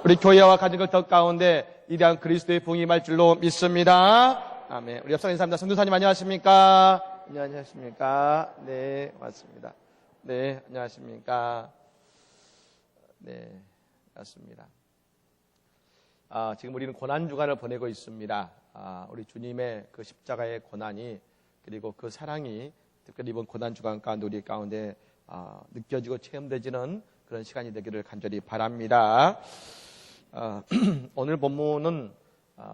우리 교회와 가정을 더 가운데 위대한 그리스도의 부흥이 임할 줄로 믿습니다. 아멘. 우리 옆서 인사합니다. 성도사님 안녕하십니까? 안녕하십니까? 네, 맞습니다. 네, 안녕하십니까? 네, 맞습니다. 지금 우리는 고난주간을 보내고 있습니다. 우리 주님의 그 십자가의 고난이 그리고 그 사랑이 특별히 이번 고난주간 가운데 우리 가운데 느껴지고 체험되지는 그런 시간이 되기를 간절히 바랍니다. 오늘 본문은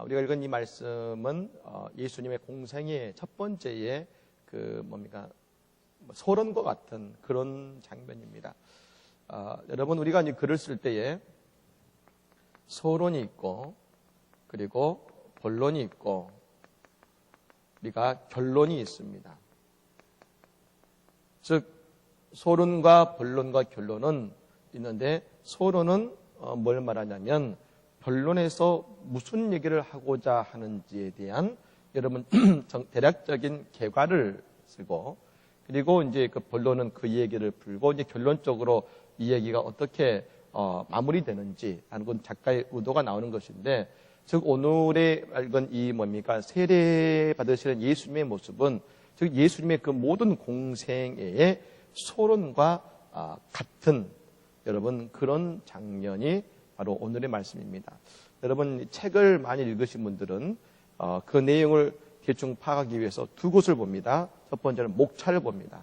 우리가 읽은 이 말씀은 예수님의 공생의 첫 번째의 소론과 같은 그런 장면입니다. 여러분 우리가 이 글을 쓸 때에 소론이 있고 그리고 본론이 있고 우리가 결론이 있습니다. 즉 소론과 본론과 결론은 있는데 소론은 뭘 말하냐면 본론에서 무슨 얘기를 하고자 하는지에 대한 여러분 대략적인 개괄을 쓰고 그리고 이제 그 본론은 그 얘기를 풀고 이제 결론적으로 이 얘기가 어떻게 마무리되는지 하는 건 작가의 의도가 나오는 것인데 즉 오늘의 읽은 이 세례 받으시는 예수님의 모습은 즉 예수님의 그 모든 공생애의 소론과 같은 여러분 그런 장면이 바로 오늘의 말씀입니다. 여러분 책을 많이 읽으신 분들은 그 내용을 대충 파악하기 위해서 두 곳을 봅니다. 첫 번째는 목차를 봅니다.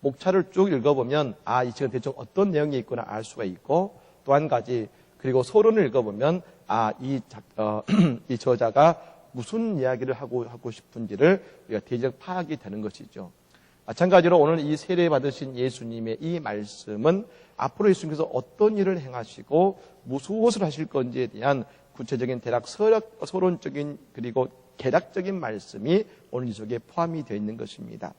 목차를 쭉 읽어보면 이 책은 대충 어떤 내용이 있구나 알 수가 있고 또 한 가지 그리고 소론을 읽어보면 이 저자가 무슨 이야기를 하고 싶은지를 우리가 대략 파악이 되는 것이죠. 마찬가지로 오늘 이 세례 받으신 예수님의 이 말씀은 앞으로 예수님께서 어떤 일을 행하시고 무엇을 하실 건지에 대한 구체적인 대략 서론적인 그리고 개략적인 말씀이 오늘 이 속에 포함이 되어 있는 것입니다.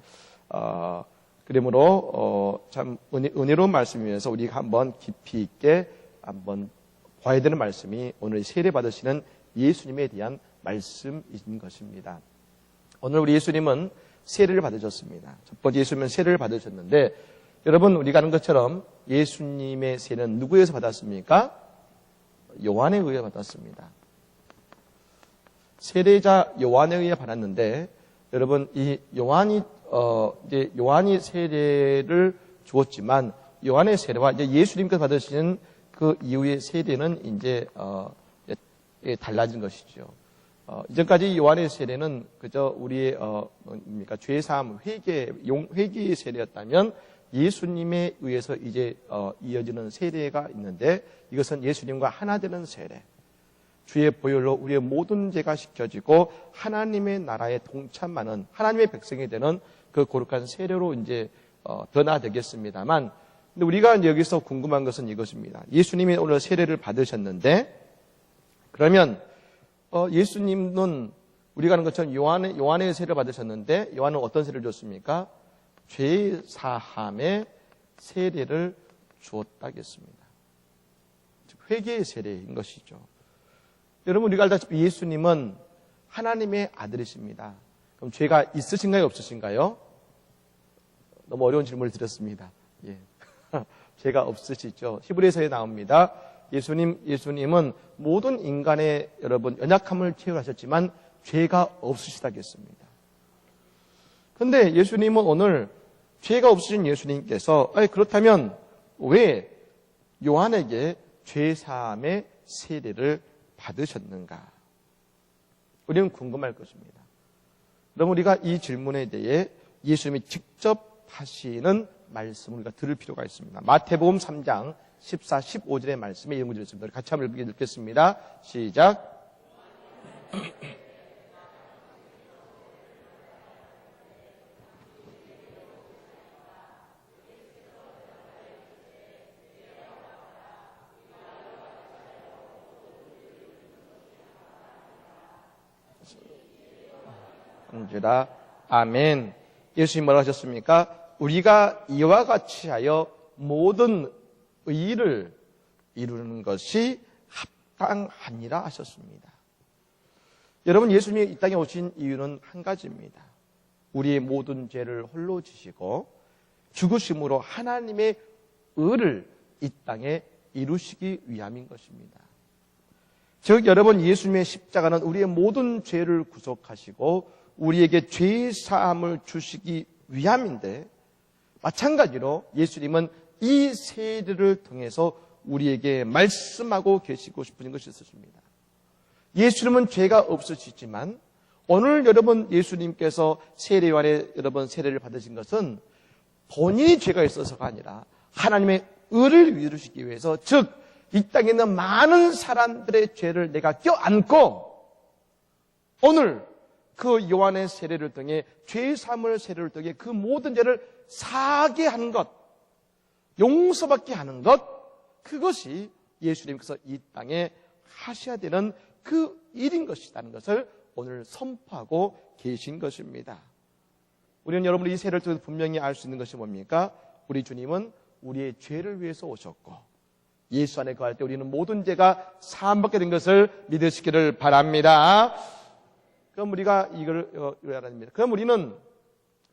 그러므로 참 은혜로운 말씀이면서 우리가 한번 깊이 있게 한번 봐야 되는 말씀이 오늘 세례 받으시는 예수님에 대한 말씀인 것입니다. 오늘 우리 예수님은 세례를 받으셨습니다. 첫 번째 예수님은 세례를 받으셨는데 여러분 우리가 아는 것처럼 예수님의 세례는 누구에서 받았습니까? 요한에 의해 받았습니다. 세례자 요한에 의해 받았는데 여러분 이 요한이 세례를 주었지만 요한의 세례와 이제 예수님께서 받으시는 그 이후의 세례는 이제 달라진 것이죠. 이전까지 요한의 세례는 그저 우리의 죄사함 회개의 세례였다면 예수님에 의해서 이제 이어지는 세례가 있는데 이것은 예수님과 하나 되는 세례. 주의 보혈로 우리의 모든 죄가 씻겨지고 하나님의 나라에 동참하는 하나님의 백성이 되는 그 거룩한 세례로 이제 변화되겠습니다만 근데 우리가 여기서 궁금한 것은 이것입니다. 예수님이 오늘 세례를 받으셨는데 그러면 예수님은 우리가 아는 것처럼 요한의 세례를 받으셨는데 요한은 어떤 세례를 줬습니까? 죄 사함의 세례를 주었다겠습니다. 즉 회개의 세례인 것이죠. 여러분 우리가 알다시피 예수님은 하나님의 아들이십니다. 그럼 죄가 있으신가요 없으신가요? 너무 어려운 질문을 드렸습니다. 예. 죄가 없으시죠. 히브리서에 나옵니다. 예수님은 모든 인간의 여러분 연약함을 체험하셨지만 죄가 없으시다겠습니다. 그런데 예수님은 오늘 죄가 없으신 예수님께서 그렇다면 왜 요한에게 죄사함의 세례를 받으셨는가? 우리는 궁금할 것입니다. 그럼 우리가 이 질문에 대해 예수님이 직접 하시는 말씀을 우리가 들을 필요가 있습니다. 마태복음 3장 14, 15절의 말씀에 이런 구절이 있습니다. 같이 한번 읽겠습니다. 시작. 아멘. 예수님 뭐라고 하셨습니까? 우리가 이와 같이 하여 모든 의를 이루는 것이 합당하니라 하셨습니다. 여러분 예수님이 이 땅에 오신 이유는 한 가지입니다. 우리의 모든 죄를 홀로 지시고 죽으심으로 하나님의 의를 이 땅에 이루시기 위함인 것입니다. 즉 여러분, 예수님의 십자가는 우리의 모든 죄를 구속하시고 우리에게 죄 사함을 주시기 위함인데, 마찬가지로 예수님은 이 세례를 통해서 우리에게 말씀하고 계시고 싶은 것이 있으십니다. 예수님은 죄가 없으시지만 오늘 여러분 예수님께서 세례요한에 여러분 세례를 받으신 것은 본인이 죄가 있어서가 아니라 하나님의 의를 이루시기 위해서, 즉 이 땅에 있는 많은 사람들의 죄를 내가 껴안고 오늘 그 요한의 세례를 통해 죄 사함을 세례를 통해 그 모든 죄를 사하게 하는 것, 용서받게 하는 것, 그것이 예수님께서 이 땅에 하셔야 되는 그 일인 것이라는 것을 오늘 선포하고 계신 것입니다. 우리는 여러분 이 세례를 통해서 분명히 알 수 있는 것이 뭡니까? 우리 주님은 우리의 죄를 위해서 오셨고 예수 안에 거할 때 우리는 모든 죄가 사함받게 된 것을 믿으시기를 바랍니다. 그럼 우리가 이걸 알아냅니다. 그럼 우리는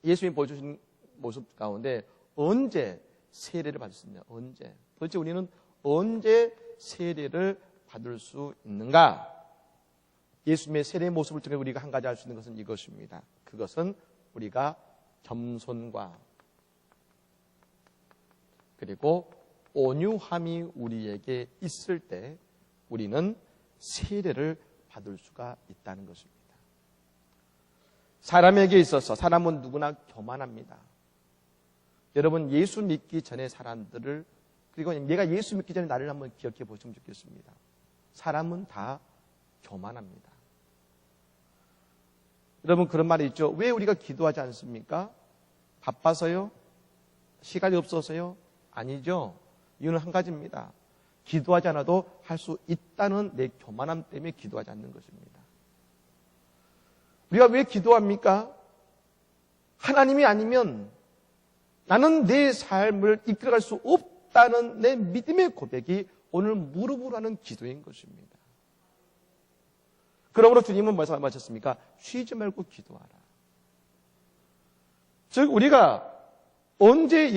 예수님이 보여주신 모습 가운데 언제 세례를 받을 수 있냐? 언제? 도대체 우리는 언제 세례를 받을 수 있는가? 예수님의 세례의 모습을 통해 우리가 한 가지 알 수 있는 것은 이것입니다. 그것은 우리가 겸손과 그리고 온유함이 우리에게 있을 때 우리는 세례를 받을 수가 있다는 것입니다. 사람에게 있어서 사람은 누구나 교만합니다. 여러분, 예수 믿기 전에 사람들을, 그리고 내가 예수 믿기 전에 나를 한번 기억해 보시면 좋겠습니다. 사람은 다 교만합니다. 여러분, 그런 말이 있죠. 왜 우리가 기도하지 않습니까? 바빠서요? 시간이 없어서요? 아니죠. 이유는 한 가지입니다. 기도하지 않아도 할 수 있다는 내 교만함 때문에 기도하지 않는 것입니다. 우리가 왜 기도합니까? 하나님이 아니면 나는 내 삶을 이끌어갈 수 없다는 내 믿음의 고백이 오늘 무릎으로 하는 기도인 것입니다. 그러므로 주님은 말씀하셨습니까? 쉬지 말고 기도하라. 즉 우리가 언제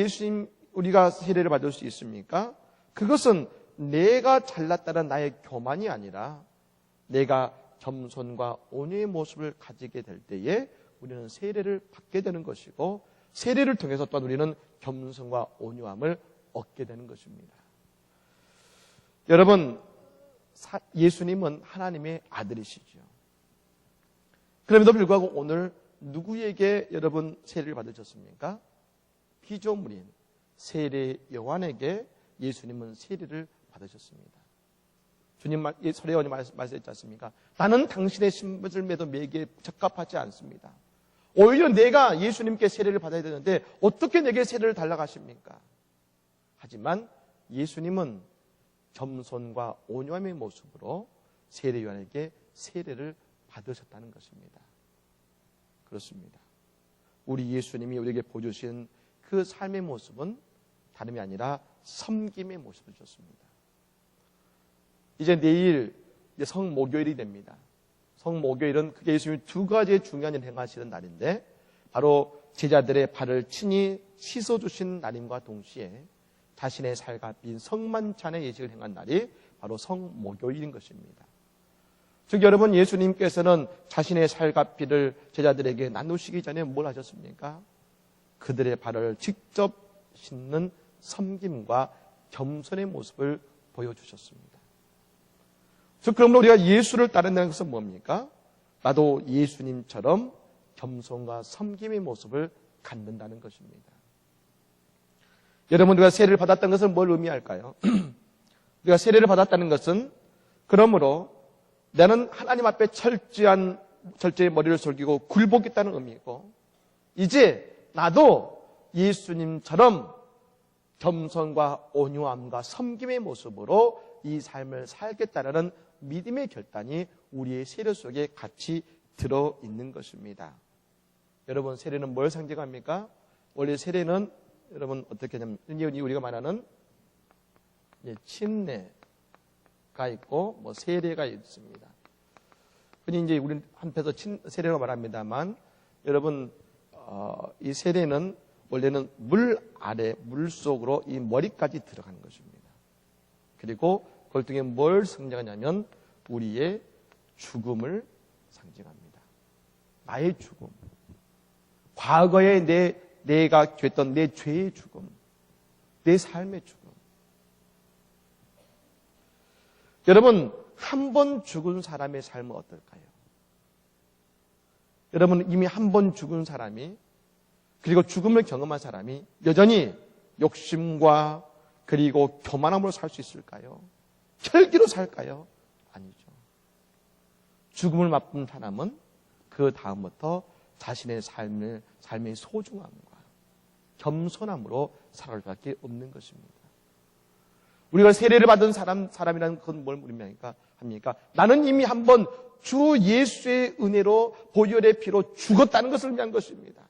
우리가 세례를 받을 수 있습니까? 그것은 내가 잘났다는 나의 교만이 아니라 내가 겸손과 온유의 모습을 가지게 될 때에 우리는 세례를 받게 되는 것이고, 세례를 통해서 또한 우리는 겸손과 온유함을 얻게 되는 것입니다. 여러분, 예수님은 하나님의 아들이시죠. 그럼에도 불구하고 오늘 누구에게 여러분 세례를 받으셨습니까? 피조물인 세례 요한에게 예수님은 세례를 받으셨습니다. 주님 세례요한이 말씀했지 않습니까? 나는 당신의 신부들매도 매기에 적합하지 않습니다. 오히려 내가 예수님께 세례를 받아야 되는데 어떻게 내게 세례를 달라고 하십니까? 하지만 예수님은 겸손과 온유함의 모습으로 세례 요한에게 세례를 받으셨다는 것입니다. 그렇습니다. 우리 예수님이 우리에게 보여주신 그 삶의 모습은 다름이 아니라 섬김의 모습이었습니다. 이제 내일 성목요일이 됩니다. 성목요일은 그게 예수님이 두 가지의 중요한 일을 행하시는 날인데, 바로 제자들의 발을 친히 씻어주신 날임과 동시에 자신의 살갑인 성만찬의 예식을 행한 날이 바로 성목요일인 것입니다. 즉 여러분, 예수님께서는 자신의 살갑이를 제자들에게 나누시기 전에 뭘 하셨습니까? 그들의 발을 직접 씻는 섬김과 겸손의 모습을 보여주셨습니다. 즉 그러므로 우리가 예수를 따른다는 것은 뭡니까? 나도 예수님처럼 겸손과 섬김의 모습을 갖는다는 것입니다. 여러분, 우리가 세례를 받았다는 것은 뭘 의미할까요? 우리가 세례를 받았다는 것은 그러므로 나는 하나님 앞에 철저히 머리를 솔기고 굴복했다는 의미이고, 이제 나도 예수님처럼 겸손과 온유함과 섬김의 모습으로 이 삶을 살겠다는 믿음의 결단이 우리의 세례 속에 같이 들어있는 것입니다. 여러분, 세례는 뭘 상징합니까? 원래 세례는 여러분 어떻게 하냐면, 우리가 말하는 침례가 있고 세례가 있습니다. 흔히 이제 우리는 한편에서 세례로 말합니다만, 여러분 이 세례는 원래는 물 아래, 물 속으로 이 머리까지 들어가는 것입니다. 그리고 그걸 통해 뭘 상징하냐면 우리의 죽음을 상징합니다. 나의 죽음. 과거에 내가 됐던 내 죄의 죽음. 내 삶의 죽음. 여러분, 한 번 죽은 사람의 삶은 어떨까요? 여러분, 이미 한 번 죽은 사람이, 그리고 죽음을 경험한 사람이 여전히 욕심과 그리고 교만함으로 살 수 있을까요? 혈기로 살까요? 아니죠. 죽음을 맛본 사람은 그 다음부터 자신의 삶의 소중함과 겸손함으로 살아갈 수밖에 없는 것입니다. 우리가 세례를 받은 사람이라는 건 뭘 의미합니까? 나는 이미 한번 주 예수의 은혜로 보혈의 피로 죽었다는 것을 의미한 것입니다.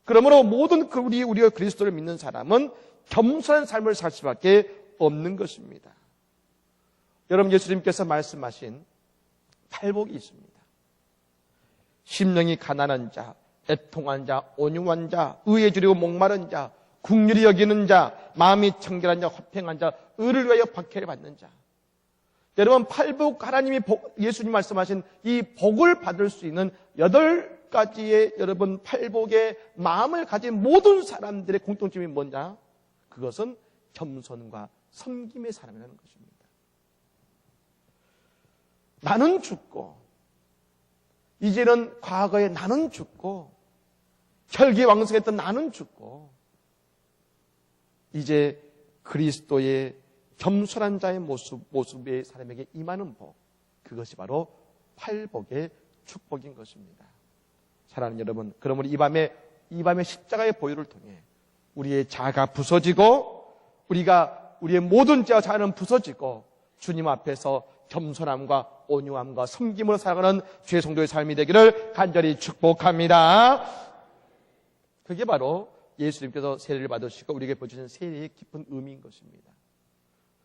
그러므로 모든 우리가 그리스도를 믿는 사람은 겸손한 삶을 살 수밖에 없는 것입니다. 여러분, 예수님께서 말씀하신 팔복이 있습니다. 심령이 가난한 자, 애통한 자, 온유한 자, 의에 주리고 목마른 자, 긍휼히 여기는 자, 마음이 청결한 자, 화평한 자, 의를 위하여 박해를 받는 자. 여러분, 팔복, 하나님이 예수님 말씀하신 이 복을 받을 수 있는 8가지의 여러분 팔복의 마음을 가진 모든 사람들의 공통점이 뭐냐? 그것은 겸손과 섬김의 사람이라는 것입니다. 나는 죽고, 이제는 과거에 나는 죽고, 혈기왕성했던 나는 죽고, 이제 그리스도의 겸손한 자의 모습의 사람에게 임하는 복, 그것이 바로 팔복의 축복인 것입니다. 사랑하는 여러분, 그러므로 이 밤에 십자가의 보혈을 통해 우리의 자아가 부서지고, 우리의 모든 죄와 자아는 부서지고, 주님 앞에서 겸손함과 온유함과 섬김으로 살아가는 주의 성도의 삶이 되기를 간절히 축복합니다. 그게 바로 예수님께서 세례를 받으시고 우리에게 보여주신 세례의 깊은 의미인 것입니다.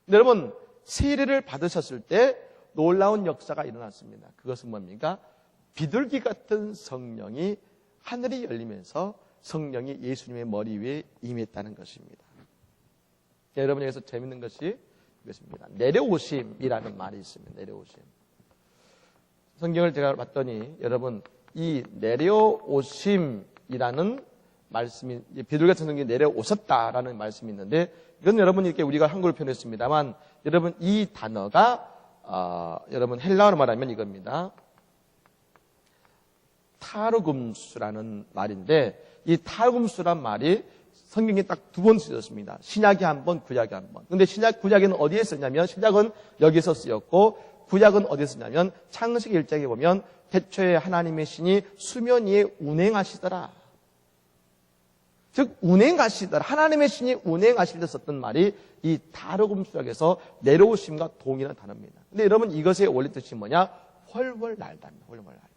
여러분, 세례를 받으셨을 때 놀라운 역사가 일어났습니다. 그것은 뭡니까? 비둘기 같은 성령이 하늘이 열리면서 성령이 예수님의 머리 위에 임했다는 것입니다. 여러분, 여기서 재밌는 것이 이것입니다. 내려오심이라는 말이 있습니다. 내려오심. 성경을 제가 봤더니 여러분, 이 내려오심이라는 말씀이, 비둘기 같은 성경이 내려오셨다라는 말씀이 있는데, 이건 여러분 이렇게 우리가 한글로 표현했습니다만, 여러분 이 단어가 여러분 헬라어로 말하면 이겁니다. 타르금수라는 말인데, 이 타르금수란 말이 성경에 딱 2번 쓰였습니다. 신약에 한 번, 구약에 한 번. 근데 구약에는 어디에 쓰냐면, 신약은 여기서 쓰였고, 구약은 어디에 쓰냐면, 창세기 1장에 보면, 태초에 하나님의 신이 수면 위에 운행하시더라. 즉, 운행하시더라. 하나님의 신이 운행하실 때 썼던 말이 이 타르금수락에서 내려오심과 동일한 단어입니다. 근데 여러분, 이것의 원래 뜻이 뭐냐? 훨훨 날다입니다. 훨훨 날다.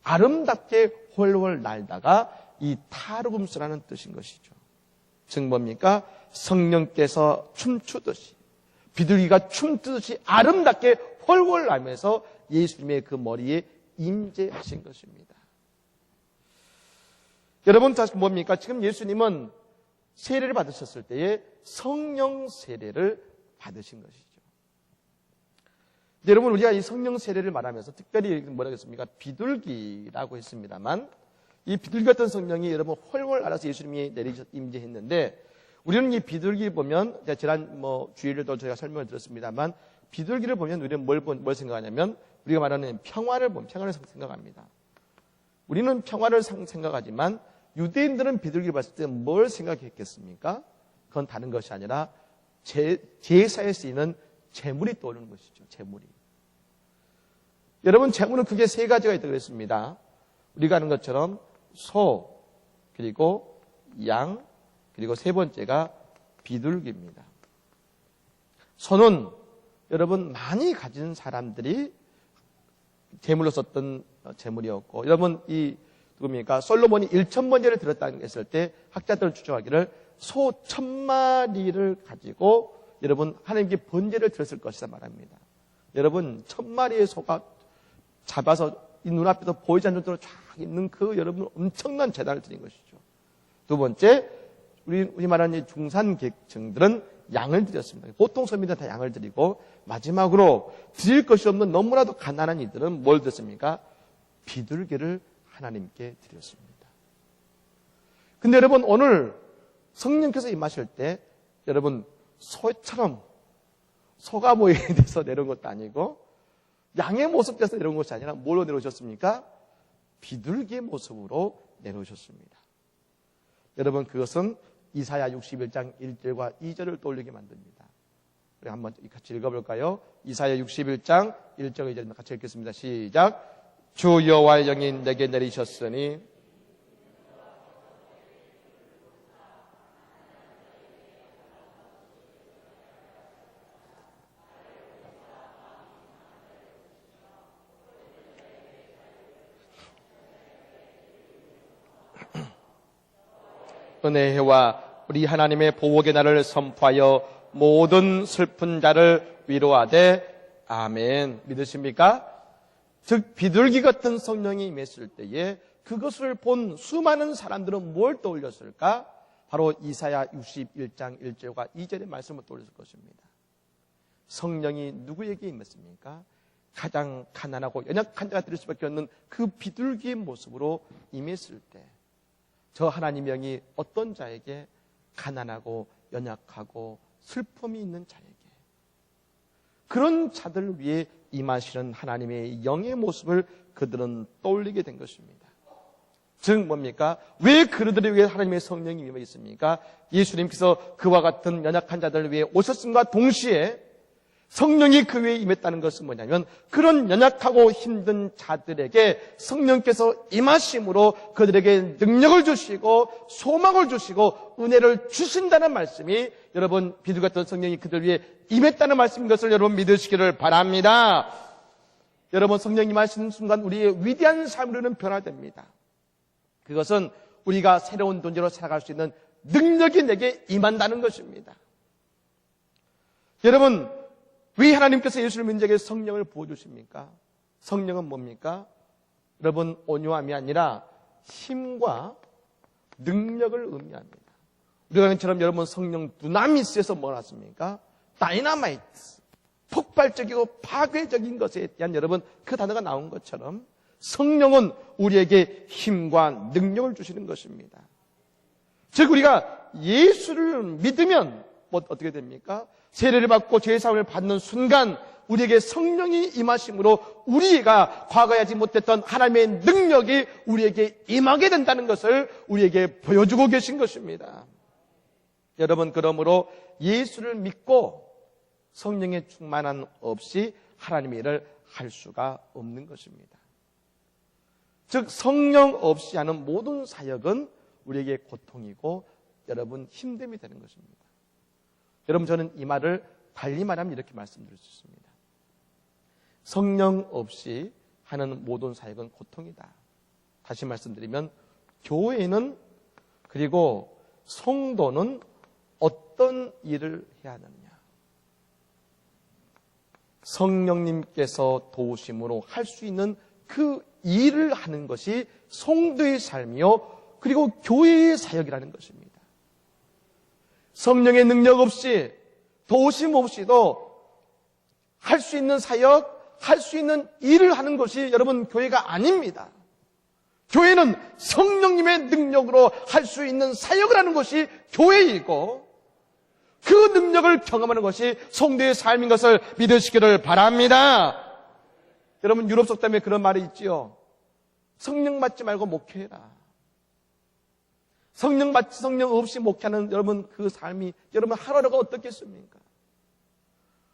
아름답게 훨훨 날다가 이 타르금수라는 뜻인 것이죠. 즉 뭡니까? 성령께서 춤추듯이, 비둘기가 춤추듯이 아름답게 훨훨 날면서 예수님의 그 머리에 임재하신 것입니다. 여러분, 다시 뭡니까? 지금 예수님은 세례를 받으셨을 때에 성령 세례를 받으신 것이죠. 여러분, 우리가 이 성령 세례를 말하면서 특별히 뭐라고 했습니까? 비둘기라고 했습니다만, 이 비둘기 같은 성령이 여러분 훨훨 날아서 예수님이 임재했는데, 우리는 이 비둘기 보면, 지난 주일에도 저희가 설명을 드렸습니다만, 비둘기를 보면 우리는 뭘 생각하냐면, 우리가 말하는 평화를 생각합니다. 우리는 평화를 생각하지만, 유대인들은 비둘기를 봤을 때 뭘 생각했겠습니까? 그건 다른 것이 아니라 제사에 쓰이는 제물이 떠오르는 것이죠. 제물이. 여러분, 제물은 크게 3가지가 있다고 그랬습니다. 우리가 아는 것처럼 소, 그리고 양, 그리고 3번째가 비둘기입니다. 소는 여러분 많이 가진 사람들이 제물로 썼던 제물이었고, 여러분 누굽니까? 솔로몬이 1,000번제를 드렸다고 했을 때 학자들은 추정하기를 소 1,000마리를 가지고 여러분 하나님께 번제를 드렸을 것이다 말합니다. 여러분 1,000마리의 소가 잡아서 이 눈앞에서 보이지 않는 정도로 쫙 있는 그 여러분 엄청난 제단을 드린 것이죠. 2번째, 우리 말하는 중산계층들은 양을 드렸습니다. 보통 서민들은 다 양을 드리고 마지막으로 드릴 것이 없는 너무나도 가난한 이들은 뭘 드렸습니까? 비둘기를 하나님께 드렸습니다. 근데 여러분 오늘 성령께서 임하실 때 여러분 소처럼 소가 모이게 돼서 내려온 것도 아니고 양의 모습 돼서 내려온 것이 아니라 뭘로 내려오셨습니까? 비둘기의 모습으로 내려오셨습니다. 여러분 그것은 이사야 61장 1절과 2절을 떠올리게 만듭니다. 우리 한번 같이 읽어볼까요? 이사야 61장 1절과 2절 같이 읽겠습니다. 시작. 주 여호와의 영이 내게 내리셨으니 은혜와 우리 하나님의 보복의 날을 선포하여 모든 슬픈 자를 위로하되 아멘. 믿으십니까? 즉 비둘기 같은 성령이 임했을 때에 그것을 본 수많은 사람들은 뭘 떠올렸을까? 바로 이사야 61장 1절과 2절의 말씀을 떠올렸을 것입니다. 성령이 누구에게 임했습니까? 가장 가난하고 연약한 자가 될 수밖에 없는 그 비둘기의 모습으로 임했을 때 저 하나님의 영이 어떤 자에게 가난하고 연약하고 슬픔이 있는 자에게 그런 자들을 위해 임하시는 하나님의 영의 모습을 그들은 떠올리게 된 것입니다. 즉 뭡니까? 왜 그들을 위해 하나님의 성령이 임해 있습니까? 예수님께서 그와 같은 연약한 자들을 위해 오셨음과 동시에 성령이 그 위에 임했다는 것은 뭐냐면 그런 연약하고 힘든 자들에게 성령께서 임하심으로 그들에게 능력을 주시고 소망을 주시고 은혜를 주신다는 말씀이 여러분 비둘기 같은 성령이 그들 위해 임했다는 말씀인 것을 여러분 믿으시기를 바랍니다. 여러분 성령이 임하시는 순간 우리의 위대한 삶으로는 변화됩니다. 그것은 우리가 새로운 존재로 살아갈 수 있는 능력이 내게 임한다는 것입니다. 여러분 왜 하나님께서 예수를 믿는 자에게 성령을 부어주십니까? 성령은 뭡니까? 여러분 온유함이 아니라 힘과 능력을 의미합니다. 우리가 처럼 여러분 성령 두나미스에서 뭐 났습니까? 다이너마이트, 폭발적이고 파괴적인 것에 대한 여러분 그 단어가 나온 것처럼 성령은 우리에게 힘과 능력을 주시는 것입니다. 즉 우리가 예수를 믿으면 뭐 어떻게 됩니까? 세례를 받고 죄사함을 받는 순간 우리에게 성령이 임하심으로 우리가 과거에 하지 못했던 하나님의 능력이 우리에게 임하게 된다는 것을 우리에게 보여주고 계신 것입니다. 여러분 그러므로 예수를 믿고 성령의 충만함 없이 하나님의 일을 할 수가 없는 것입니다. 즉 성령 없이 하는 모든 사역은 우리에게 고통이고 여러분 힘듦이 되는 것입니다. 여러분 저는 이 말을 달리 말하면 이렇게 말씀드릴 수 있습니다. 성령 없이 하는 모든 사역은 고통이다. 다시 말씀드리면 교회는 그리고 성도는 어떤 일을 해야 하느냐. 성령님께서 도우심으로 할 수 있는 그 일을 하는 것이 성도의 삶이요 그리고 교회의 사역이라는 것입니다. 성령의 능력 없이 도우심 없이도 할 수 있는 사역, 할 수 있는 일을 하는 것이 여러분 교회가 아닙니다. 교회는 성령님의 능력으로 할 수 있는 사역을 하는 것이 교회이고 그 능력을 경험하는 것이 성도의 삶인 것을 믿으시기를 바랍니다. 여러분 유럽 속담에 그런 말이 있지요. 성령 받지 말고 목회해라. 성령 없이 목회하는 여러분 그 삶이 여러분 하루하루가 어떻겠습니까?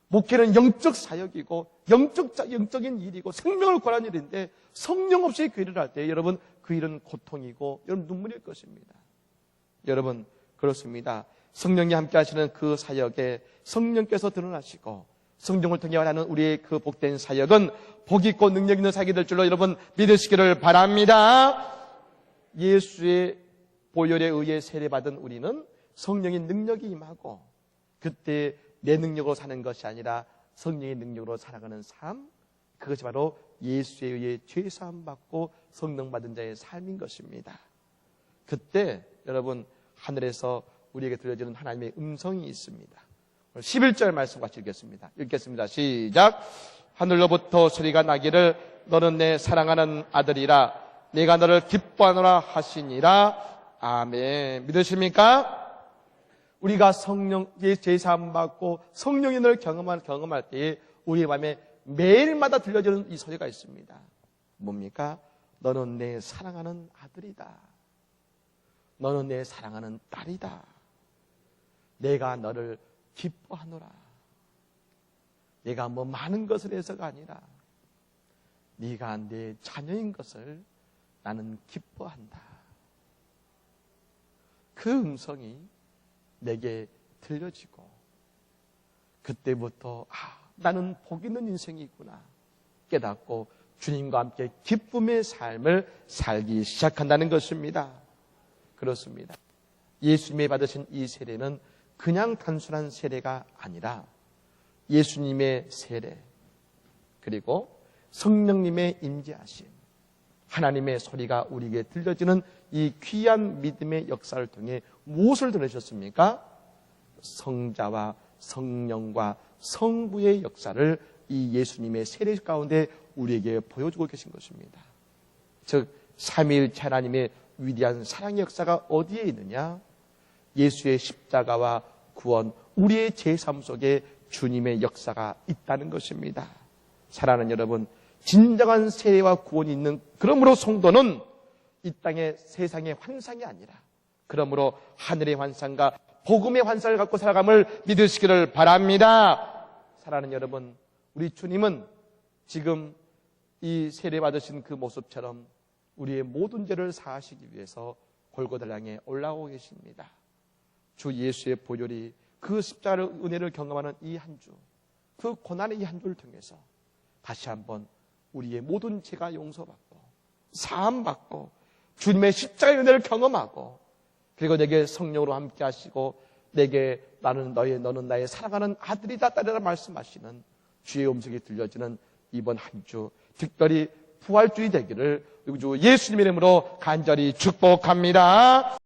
목회는 영적 사역이고 영적인 일이고 생명을 권하는 일인데 성령 없이 그 일을 할 때 여러분 그 일은 고통이고 여러분 눈물일 것입니다. 여러분 그렇습니다. 성령이 함께 하시는 그 사역에 성령께서 드러나시고 성령을 통해 하는 우리의 그 복된 사역은 복 있고 능력 있는 사역이 될 줄로 여러분 믿으시기를 바랍니다. 예수의 보혈에 의해 세례받은 우리는 성령의 능력이 임하고 그때 내 능력으로 사는 것이 아니라 성령의 능력으로 살아가는 삶, 그것이 바로 예수에 의해 죄사함 받고 성령 받은 자의 삶인 것입니다. 그때 여러분 하늘에서 우리에게 들려지는 하나님의 음성이 있습니다. 11절 말씀 같이 읽겠습니다. 읽겠습니다. 시작. 하늘로부터 소리가 나기를 너는 내 사랑하는 아들이라 내가 너를 기뻐하노라 하시니라. 아멘. 믿으십니까? 우리가 성령 제사함 받고 성령의 늘 경험할 때에 우리의 마음에 매일마다 들려지는 이 소리가 있습니다. 뭡니까? 너는 내 사랑하는 아들이다. 너는 내 사랑하는 딸이다. 내가 너를 기뻐하노라. 내가 뭐 많은 것을 해서가 아니라 네가 내 자녀인 것을 나는 기뻐한다. 그 음성이 내게 들려지고 그때부터 나는 복 있는 인생이구나 깨닫고 주님과 함께 기쁨의 삶을 살기 시작한다는 것입니다. 그렇습니다. 예수님이 받으신 이 세례는 그냥 단순한 세례가 아니라 예수님의 세례 그리고 성령님의 임재하심 하나님의 소리가 우리에게 들려지는 이 귀한 믿음의 역사를 통해 무엇을 들으셨습니까? 성자와 성령과 성부의 역사를 이 예수님의 세례 가운데 우리에게 보여주고 계신 것입니다. 즉 삼위일체 하나님의 위대한 사랑의 역사가 어디에 있느냐? 예수의 십자가와 구원, 우리의 제3 속에 주님의 역사가 있다는 것입니다. 사랑하는 여러분, 진정한 세례와 구원이 있는 그러므로 성도는 이 땅의 세상의 환상이 아니라 그러므로 하늘의 환상과 복음의 환상을 갖고 살아감을 믿으시기를 바랍니다. 사랑하는 여러분, 우리 주님은 지금 이 세례 받으신 그 모습처럼 우리의 모든 죄를 사하시기 위해서 골고다를 향해 올라오고 계십니다. 주 예수의 보혈이 그 십자가의 은혜를 경험하는 이 한 주, 그 고난의 이 한 주를 통해서 다시 한번 우리의 모든 죄가 용서받고 사함받고 주님의 십자가의 은혜를 경험하고 그리고 내게 성령으로 함께 하시고 내게 너는 나의 사랑하는 아들이다 딸이라 말씀하시는 주의 음성이 들려지는 이번 한 주 특별히 부활주의 되기를 주 예수님의 이름으로 간절히 축복합니다.